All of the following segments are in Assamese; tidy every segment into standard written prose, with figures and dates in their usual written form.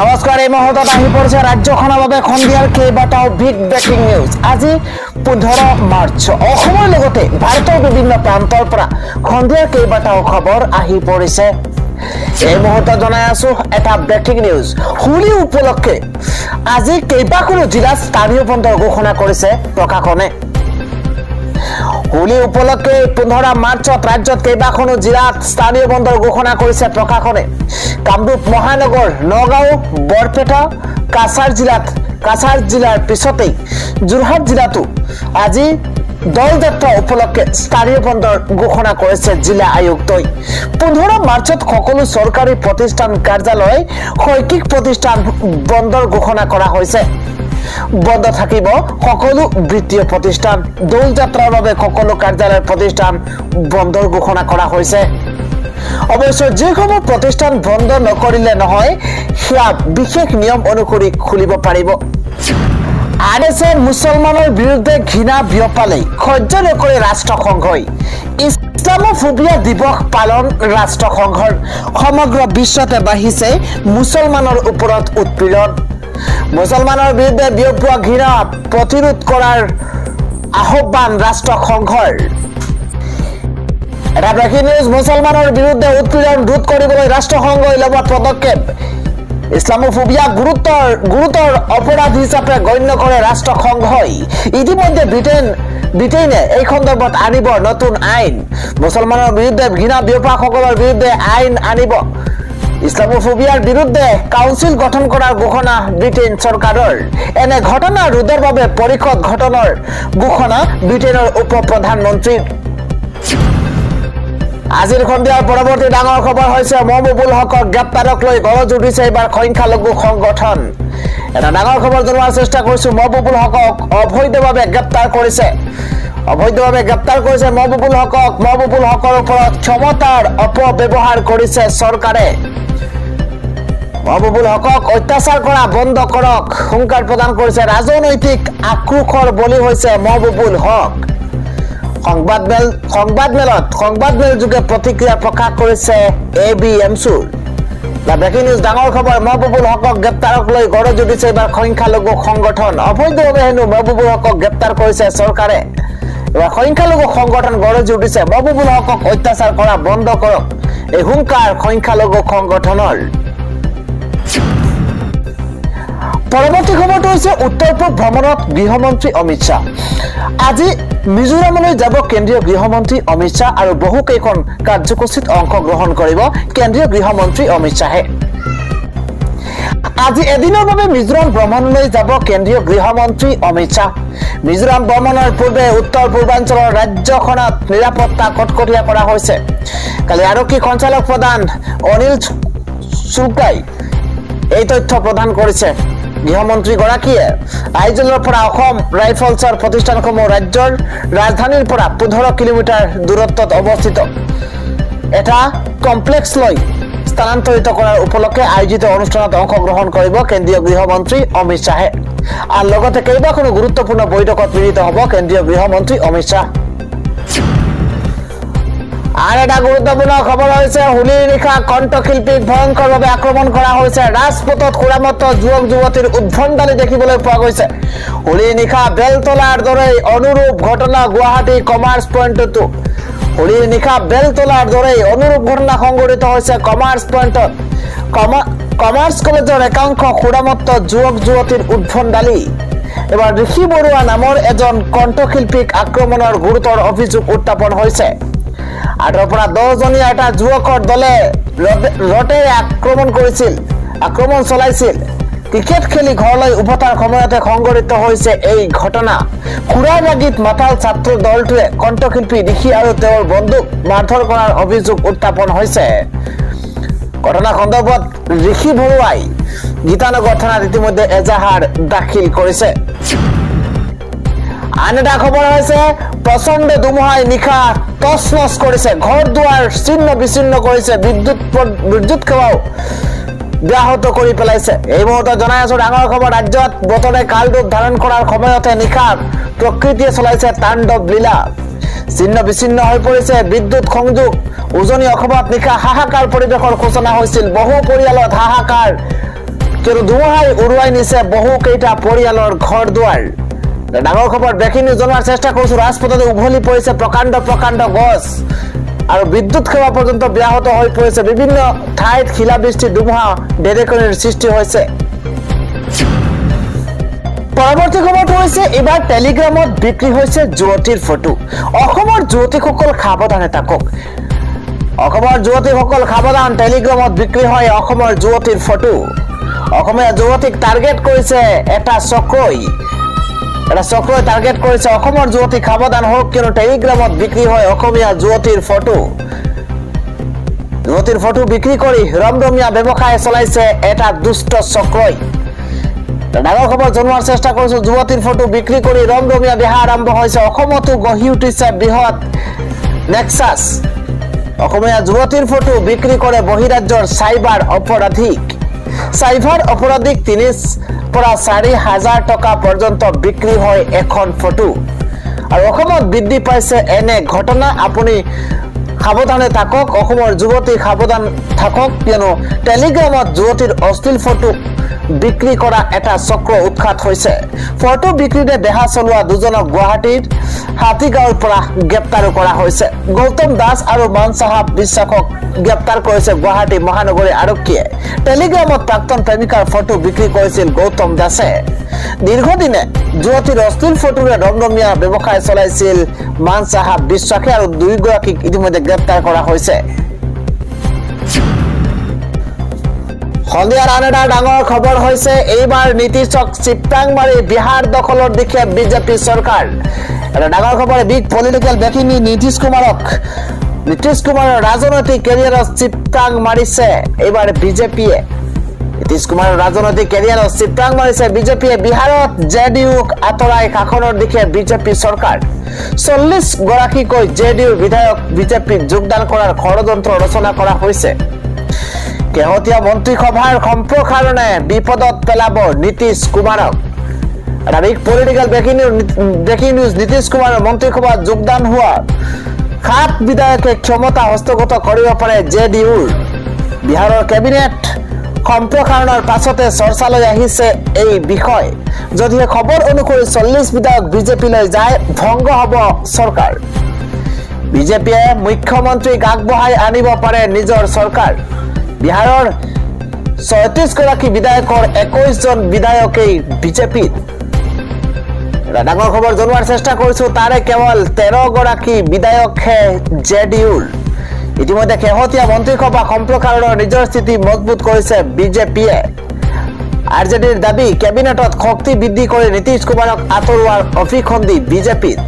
নমস্কাৰ এই মুহূৰ্তত আহি পৰিছে ৰাজ্যখনৰ বাবে সন্ধিয়াৰ কেইবাটাও বিগ ব্ৰেকিং নিউজ। আজি 15 মাৰ্চ অসমৰ লগতে ভাৰতৰ বিভিন্ন প্ৰান্তৰ পৰা সন্ধিয়াৰ কেইবাটাও খবৰ আহি পৰিছে। এই মুহূৰ্তত জনাই আছো এটা ব্ৰেকিং নিউজ। হোলী উপলক্ষে আজি কেইবাখনো জিলাত স্থানীয় বন্ধৰ ঘোষণা কৰিছে প্ৰশাসনে। হোলী উপলক্ষে 15 মাৰ্চত ৰাজ্যত কেইবাখনো জিলাত স্থানীয় বন্ধৰ ঘোষণা কৰিছে প্ৰশাসনে। কামৰূপ মহানগৰ, নগাঁও, বৰপেটা, কাছাৰ জিলাৰ পিছতেই যোৰহাট জিলাতো আজি দল যাত্ৰা উপলক্ষে স্থানীয় বন্ধৰ ঘোষণা কৰিছে জিলা আয়ুক্তই। 15 মাৰ্চত সকলো চৰকাৰী প্ৰতিষ্ঠান, কাৰ্যালয়, শৈক্ষিক প্ৰতিষ্ঠান বন্ধৰ ঘোষণা কৰা হৈছে। বন্ধ থাকিব সকলো বৃত্তীয় প্ৰতিষ্ঠান। দৌল যাত্ৰাৰ বাবে সকলো কাৰ্যালয় প্ৰতিষ্ঠান বন্ধৰ ঘোষণা কৰা হৈছে। অৱশ্যে যিসমূহ প্ৰতিষ্ঠান বন্ধ নকৰিলে নহয়, সেয়া বিশেষ নিয়ম অনুসৰি খুলিব পাৰিব। আনহাতে মুছলমানৰ বিৰুদ্ধে ঘৃণা বিয়পালে সহ্য নকৰে ৰাষ্ট্ৰসংঘই। ইছলামোফোবিয়া দিৱস পালন ৰাষ্ট্ৰসংঘৰ। সমগ্ৰ বিশ্বতে বাঢ়িছে মুছলমানৰ ওপৰত উৎপীড়ন। মুছলমানৰ বিৰুদ্ধে বিয়পোৱা ঘৃণা প্ৰতিৰোধ কৰাৰ আহ্বান ৰাষ্ট্ৰসংঘৰ। এটা ব্ৰেকিং নিউজ। মুছলমানৰ বিৰুদ্ধে উৎপীড়ন ৰোধ কৰিবলৈ ৰাষ্ট্ৰসংঘই ল'ব পদক্ষেপ। ইছলামোফোবিয়া গুৰুতৰ অপৰাধ হিচাপে গণ্য কৰে ৰাষ্ট্ৰসংঘই। ইতিমধ্যে ব্ৰিটেইনে এই সন্দৰ্ভত আনিব নতুন আইন। মুছলমানৰ বিৰুদ্ধে ঘৃণা বিয়পোৱাসকলৰ বিৰুদ্ধে আইন আনিব। ইছলামোফোবিয়াৰ বিৰুদ্ধে কাউন্সিল গঠন কৰাৰ ঘোষণা ব্ৰিটেইন চৰকাৰৰ। এনে ঘটনা ৰোধৰ বাবে পৰিষদ গঠনৰ ঘোষণা ব্ৰিটেইনৰ উপ প্ৰধানমন্ত্ৰীৰ। আজিৰ সন্ধিয়াৰ পৰৱৰ্তী ডাঙৰ খবৰ হৈছে মহবুবুল হকক গ্ৰেপ্তাৰক লৈ গৰজ উঠিছে এইবাৰ সংখ্যালঘু সংগঠন। এটা ডাঙৰ খবৰ জনোৱাৰ চেষ্টা কৰিছো। মহবুবুল হকক অবৈধভাৱে গ্ৰেপ্তাৰ কৰিছে মহবুবুল হকক। মহবুবুল হকৰ ওপৰত ক্ষমতাৰ অপব্যৱহাৰ কৰিছে চৰকাৰে। মহবুবুল হকক অত্যাচাৰ কৰা বন্ধ কৰক হুংকাৰ প্ৰদান কৰিছে। ৰাজনৈতিক আক্ৰোশৰ বলি হৈছে মহবুবুল হক। সংবাদমেল যোগে প্ৰতিক্ৰিয়া প্ৰকাশ কৰিছে ABMSUৰ। ব্ৰেকিং নিউজ ডাঙৰ খবৰ। মহবুবুল হকক গ্ৰেপ্তাৰক লৈ গৰজ উঠিছে এইবাৰ সংখ্যালঘু সংগঠন। অবৈধভাৱে হেনো মহবুবুল হকক গ্ৰেপ্তাৰ কৰিছে চৰকাৰে। এবাৰ সংখ্যালঘু সংগঠন গৰজ উঠিছে। মহবুবুল হকক অত্যাচাৰ কৰা বন্ধ কৰক, এই হুংকাৰ সংখ্যালঘু সংগঠনৰ। পৰৱৰ্তী খবৰটো হৈছে উত্তৰ পূব ভ্ৰমণত গৃহমন্ত্ৰী অমিত শ্বাহ। আজি মিজোৰামলৈ যাব কেন্দ্ৰীয় গৃহমন্ত্ৰী অমিত শ্বাহ আৰু বহুকেইখন কাৰ্যসূচীত অংশগ্ৰহণ কৰিব কেন্দ্ৰীয় গৃহমন্ত্ৰী অমিত শ্বাহে। আজি এদিনৰ বাবে মিজোৰাম ভ্ৰমণলৈ যাব কেন্দ্ৰীয় গৃহমন্ত্ৰী অমিত শ্বাহ। মিজোৰাম ভ্ৰমণৰ পূৰ্বে উত্তৰ পূৰ্বাঞ্চলৰ ৰাজ্যখনত নিৰাপত্তা কটকটীয়া কৰা হৈছে। কালি আৰক্ষী সঞ্চালক প্ৰধান অনিল শুক্লাই এই তথ্য প্ৰদান কৰিছে। গৃহমন্ত্ৰীগৰাকীয়ে আইজলৰ পৰা অসম ৰাইফলছৰ প্ৰতিষ্ঠানসমূহ ৰাজ্যৰ ৰাজধানীৰ পৰা 15 কিলোমিটাৰ দূৰত্বত অৱস্থিত এটা কমপ্লেক্সলৈ স্থানান্তৰিত কৰাৰ উপলক্ষে আয়োজিত অনুষ্ঠানত অংশগ্ৰহণ কৰিব কেন্দ্ৰীয় গৃহমন্ত্ৰী অমিত শ্বাহে। আৰু লগতে কেইবাখনো গুৰুত্বপূৰ্ণ বৈঠকত মিলিত হ'ব কেন্দ্ৰীয় গৃহমন্ত্ৰী অমিত শ্বাহ। আৰু এটা গুৰুত্বপূৰ্ণ খবৰ হৈছে হোলীৰ নিশা কণ্ঠশিল্পীক ভয়ংকৰভাৱে আক্ৰমণ কৰা হৈছে। ৰাজপথত সুৰামত যুৱক যুৱতীৰ উদ্ভণ্ডালি দেখিবলৈ পোৱা গৈছে। হোলীৰ নিশা বেলতলাৰ দৰেই অনুৰূপ ঘটনা গুৱাহাটী কমাৰ্চ পইণ্টতো। হোলীৰ নিশা বেলতলাৰ দৰেই অনুৰূপ ঘটনা সংঘটিত হৈছে কমাৰ্চ পইণ্টত। কমাৰ্চ কলেজৰ একাংশ সুৰামত যুৱক যুৱতীৰ উদ্ভণ্ডালি। এবাৰ ঋষি বৰুৱা নামৰ এজন কণ্ঠশিল্পীক আক্ৰমণৰ গুৰুতৰ অভিযোগ উত্থাপন হৈছে। 8ৰ পৰা 10জনীয়া এটা যুৱকৰ দলে ৰটেৰে আক্ৰমণ চলাইছিল। ক্ৰিকেট খেলি ঘৰলৈ উভতাৰ সময়তে সংঘটিত হৈছে এই ঘটনা। খুৰাৰ ৰাগীত মাতাল ছাত্ৰ দলটোৱে কণ্ঠশিল্পী ঋষি আৰু তেওঁৰ বন্ধুক মাৰধৰ কৰাৰ অভিযোগ উত্থাপন হৈছে। ঘটনা সন্দৰ্ভত ঋষি বৰুৱাই গীতানগৰ থানাত ইতিমধ্যে এজাহাৰ দাখিল কৰিছে। আন এটা খবৰ হৈছে প্ৰচণ্ড ধুমুহাই নিশা তছনছ কৰিছে। ঘৰ দুৱাৰ ছিন্ন বিচ্ছিন্ন কৰিছে। বিদ্যুৎ সেৱাও ব্যাহত কৰি পেলাইছে। এই মুহূৰ্তত জনাই আছো ডাঙৰ খবৰ। ৰাজ্যত বতৰে কাল ৰূপ ধাৰণ কৰাৰ সময়তে নিশা প্ৰকৃতিয়ে চলাইছে তাণ্ডৱ লীলা। ছিন্ন বিচ্ছিন্ন হৈ পৰিছে বিদ্যুৎ সংযোগ। উজনি অসমত নিশা হাহাকাৰ পৰিৱেশৰ সূচনা হৈছিল। বহু পৰিয়ালত হাহাকাৰ কিয়নো ধুমুহাই উৰুৱাই নিছে বহুকেইটা পৰিয়ালৰ ঘৰ দুৱাৰ ডাঙৰ খবৰ ব্ৰেকিং নিউজ জনোৱাৰ চেষ্টা কৰিছো ৰাজপথতে উভলি পৰিছে প্ৰকাণ্ড গছ আৰু বিদ্যুৎ সেৱা পৰ্যন্ত ব্যাহত হৈ পৰিছে বিভিন্ন ঠাইত শিলাবৃষ্টি ধুমুহা ঢেৰেকনিৰ সৃষ্টি হৈছে পৰৱৰ্তী খবৰটো হৈছে এবাৰ টেলিগ্ৰামত বিক্ৰী হৈছে যুৱতীৰ ফটো অসমৰ যুৱতীসকল সাৱধানে থাকক অসমৰ যুৱতীসকল সাৱধান টেলিগ্ৰামত বিক্ৰী হয় অসমৰ যুৱতীৰ ফটো অসমীয়া যুৱতীক টাৰ্গেট কৰিছে এটা চক্ৰই টাৰ্গেট কৰিছে অসমৰ যুৱতীক সাৱধান হওক কিয়নো টেলিগ্ৰামত বিক্ৰী হয় অসমীয়া যুৱতীৰ ফটো বিক্ৰী কৰি ৰমৰমীয়া ব্যৱসায় চলাইছে এটা দুষ্ট চক্ৰই ডাঙৰ খবৰ জনোৱাৰ চেষ্টা কৰিছো যুৱতীৰ ফটো বিক্ৰী কৰি ৰমৰমীয়া বেহা আৰম্ভ হৈছে অসমতো গঢ়ি উঠিছে বৃহৎ নেক্সাছ অসমীয়া যুৱতীৰ ফটো বিক্ৰী কৰে বহিৰাজ্যৰ চাইবাৰ অপৰাধীক ৩ পৰা ৪,০০০ টকা পৰ্যন্ত বিক্ৰী হয় এখন ফটো আৰু অসমত বৃদ্ধি পাইছে এনে ঘটনা আপুনি সাৱধানে থাকক অসমৰ যুৱতী সাৱধান থাকক কিয়নো টেলিগ্ৰামত যুৱতীৰ অশ্লীল ফটো বিক্ৰী কৰা এটা চক্ৰ উৎখাত হৈছে ফটো বিক্ৰীৰে বেহা চলোৱা দুজনক গুৱাহাটীৰ হাতীগাঁৱৰ পৰা গ্ৰেপ্তাৰ কৰা হৈছে গৌতম দাস আৰু মানসাহাব বিশ্বাসক গ্ৰেপ্তাৰ কৰিছে গুৱাহাটী মহানগৰী আৰক্ষীয়ে টেলিগ্ৰামত প্ৰাক্তন প্ৰেমিকাৰ ফটো বিক্ৰী কৰিছিল গৌতম দাসে দীৰ্ঘদিনে যুৱতীৰ অশ্লীল ফটোৰে ৰমৰমীয়া ব্যৱসায় চলাইছিল মানসাহাব বিশ্বাসে আৰু দুয়োগৰাকীক ইতিমধ্যে গ্ৰেপ্তাৰ কৰা হৈছে সন্ধিয়াৰ আন এটা ডাঙৰ খবৰ হৈছে এইবাৰ নীতিশক চিপটাংমাৰি বিহাৰ দখলৰ দিশে বিজেপি চৰকাৰ এটা ডাঙৰ খবৰ বিগ পলিটিকেল ব্ৰেকিং নীতিশ কুমাৰৰ ৰাজনৈতিক কেৰিয়াৰত চিপটাং মাৰিছে এইবাৰ বিজেপিয়ে নীতিশ কুমাৰৰ ৰাজনৈতিক কেৰিয়াৰত চিপটাং মাৰিছে বিজেপিয়ে বিহাৰত জেডিইউক আঁতৰাই শাসনৰ দিশে বিজেপি চৰকাৰ ৪০ গৰাকীকৈ জেডিইউৰ বিধায়ক বিজেপিত যোগদান কৰাৰ ষড়যন্ত্ৰ ৰচনা কৰা হৈছে কেহতীয়া মন্ত্ৰীসভাৰ সম্প্ৰসাৰণে বিপদত পেলাব নীতিশ কুমাৰক এটা big political breaking news Nitish কুমাৰৰ মন্ত্ৰীসভাত যোগদান হোৱা 7 বিধায়কে ক্ষমতা হস্তগত কৰিব পাৰে জেডিইউৰ বিহাৰৰ কেবিনেট সম্প্ৰসাৰণৰ পাছতে চৰ্চালৈ আহিছে এই বিষয় যদিহে খবৰ অনুসৰি 40 বিধায়ক বিজেপিলৈ যায় ভংগ হ'ব চৰকাৰ বিজেপিয়ে মুখ্যমন্ত্ৰীক আগবঢ়াই আনিব পাৰে নিজৰ চৰকাৰ বিহাৰৰ ৩৬ গৰাকী বিধায়কৰ 21 জন বিধায়কেই বিজেপিত ডাঙৰ খবৰ জনোৱাৰ চেষ্টা কৰিছো তাৰে কেৱল 13 গৰাকী বিধায়কহে জেডিইউৰ ইতিমধ্যে শেহতীয়া মন্ত্ৰীসভা সম্প্ৰসাৰণৰ নিজৰ স্থিতি মজবুত কৰিছে বিজেপিয়ে আৰজেডিৰ দাবী কেবিনেটত শক্তি বৃদ্ধি কৰি নীতিশ কুমাৰক আঁতৰোৱাৰ অভিসন্ধি বিজেপিত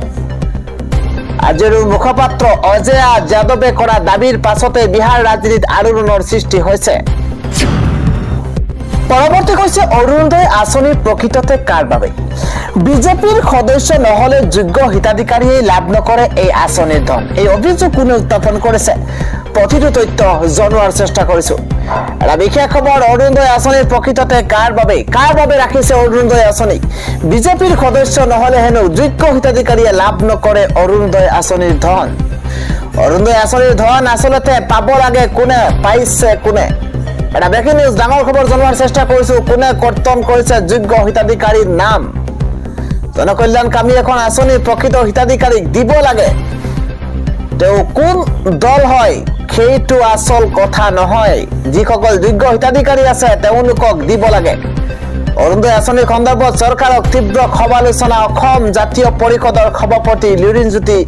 আৰজেডিৰ মুখপাত্ৰ অজয়া যাদৱে কৰা দাবীৰ পাছতে বিহাৰ ৰাজনীতিত আলোড়নৰ সৃষ্টি হৈছে পৰৱৰ্তী হৈছে অৰুণোদয় আঁচনি প্ৰকৃততে কাৰ বাবে বিজেপিৰ সদস্য নহলে যোগ্য হিতাধিকাৰীয়ে লাভ নকৰে এই আঁচনিৰ ধন এই অভিযোগ কোনে উত্থাপন কৰিছে প্ৰতিটো তথ্য জনোৱাৰ চেষ্টা কৰিছো এটা বিশেষ খবৰ অৰুণোদয় আঁচনি প্ৰকৃততে কাৰ বাবে ৰাখিছে অৰুণোদয় আঁচনি বিজেপিৰ সদস্য নহলে হেনো যোগ্য হিতাধিকাৰীয়ে লাভ নকৰে অৰুণোদয় আঁচনিৰ ধন অৰুণোদয় আঁচনিৰ ধন আচলতে পাব লাগে কোনে পাইছে কোনে এটা ব্ৰেকিং নিউজ ডাঙৰ খবৰ জনোৱাৰ চেষ্টা কৰিছো কোনে কৰ্তন কৰিছে যোগ্য হিতাধিকাৰীৰ নাম জনকল্যাণকামী এখন আঁচনিৰ প্ৰকৃত হিতাধিকাৰীক দিব লাগে তেওঁ কোন দল হয় সেইটো আসল কথা নহয় যিসকল যোগ্য হিতাধিকাৰী আছে তেওঁলোকক দিব লাগে অৰুণোদয় আঁচনিৰ সন্দৰ্ভত চৰকাৰক তীব্ৰ সমালোচনা অসম জাতীয় পৰিষদৰ সভাপতি লুৰিণজ্যোতি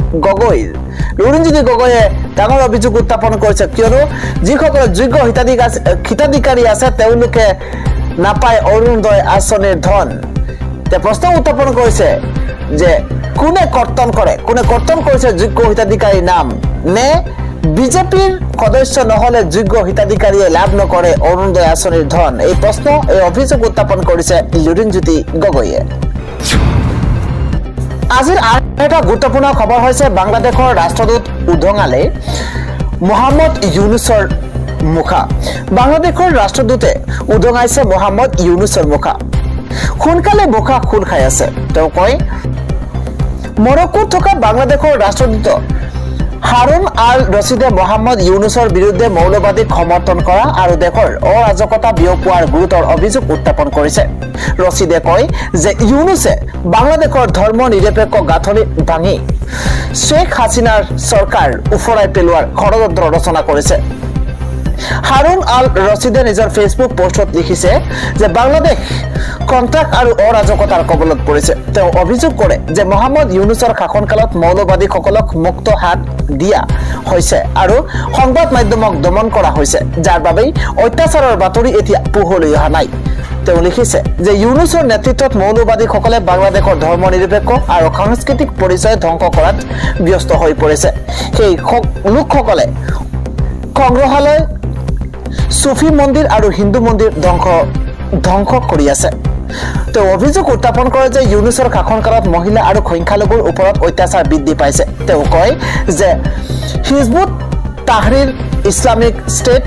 গগৈয়ে ডাঙৰ অভিযোগ উত্থাপন কৰিছে কিয়নো যিসকল যোগ্য হিতাধিকাৰী আছে তেওঁলোকে নাপায় অৰুণোদয় আঁচনিৰ ধন তে প্ৰশ্ন উত্থাপন কৰিছে যে কোনে কৰ্তন কৰিছে যোগ্য হিতাধিকাৰীৰ নাম নে বিজেপিৰ সদস্য নহলে যোগ্য হিতাধিকাৰীয়ে লাভ নকৰে অৰুণোদয় আঁচনিৰ ধন এই প্ৰশ্ন এই অভিযোগ উত্থাপন কৰিছে লুৰিণজ্যোতি গগৈয়ে আজিৰ এটা গুৰুত্বপূৰ্ণ খবৰ হৈছে বাংলাদেশৰ ৰাষ্ট্ৰদূত উদঙালে মোহাম্মদ ইউনুছৰ মুখা বাংলাদেশৰ ৰাষ্ট্ৰদূতে উদঙাইছে মোহাম্মদ ইউনুছৰ মুখা সোনকালে মুখা খোল খাই আছে তেওঁ কয় মৰক্কোত থকা বাংলাদেশৰ ৰাষ্ট্ৰদূত হাৰুন আল ৰছিদে মহম্মদ ইউনুছৰ বিৰুদ্ধে মৌলবাদীক সমৰ্থন কৰা আৰু দেশৰ অৰাজকতা বিয়পোৱাৰ গুৰুতৰ অভিযোগ উত্থাপন কৰিছে। ৰছিদে কয় যে ইউনুছে বাংলাদেশৰ ধৰ্ম নিৰপেক্ষ গাঁথনি ভাঙি শ্বেখ হাছিনাৰ চৰকাৰ উফৰাই পেলোৱাৰ ষড়যন্ত্ৰ ৰচনা কৰিছে। হাৰুন আল ৰছিদে নিজৰ ফেচবুক পোষ্টত লিখিছে যে বাংলাদেশ কণ্ট্ৰাক্ট আৰু অৰাজকতাৰ কবলত পৰিছে। তেওঁ অভিযোগ কৰে যে মহম্মদ ইউনুছৰ শাসনকালত মৌলবাদীসকলক মুক্ত হাত দিয়া হৈছে আৰু সংবাদ মাধ্যমক দমন কৰা হৈছে, যাৰ বাবেই অত্যাচাৰৰ বাতৰি এতিয়া পোহৰলৈ অহা নাই। তেওঁ লিখিছে যে ইউনুছৰ নেতৃত্বত মৌলবাদীসকলে বাংলাদেশৰ ধৰ্ম নিৰপেক্ষ আৰু সাংস্কৃতিক পৰিচয় ধ্বংস কৰাত ব্যস্ত হৈ পৰিছে। সেই লোকসকলে সংগ্ৰহালয়, সুফি মন্দিৰ আৰু হিন্দু মন্দিৰ ধ্বংস কৰি আছে। তেওঁ অভিযোগ উত্থাপন কৰে যে ইউনুছৰ শাসনকালত মহিলা আৰু সংখ্যালঘুৰ ওপৰত অত্যাচাৰ বৃদ্ধি পাইছে। তেওঁ কয় যে হিজবুত তাহৰিৰ ইছলামিক ষ্টেট,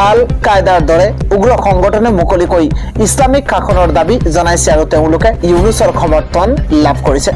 আল কায়দাৰ দৰে উগ্ৰ সংগঠনে মুকলিকৈ ইছলামিক শাসনৰ দাবী জনাইছে আৰু তেওঁলোকে ইউনুছৰ সমৰ্থন লাভ কৰিছে।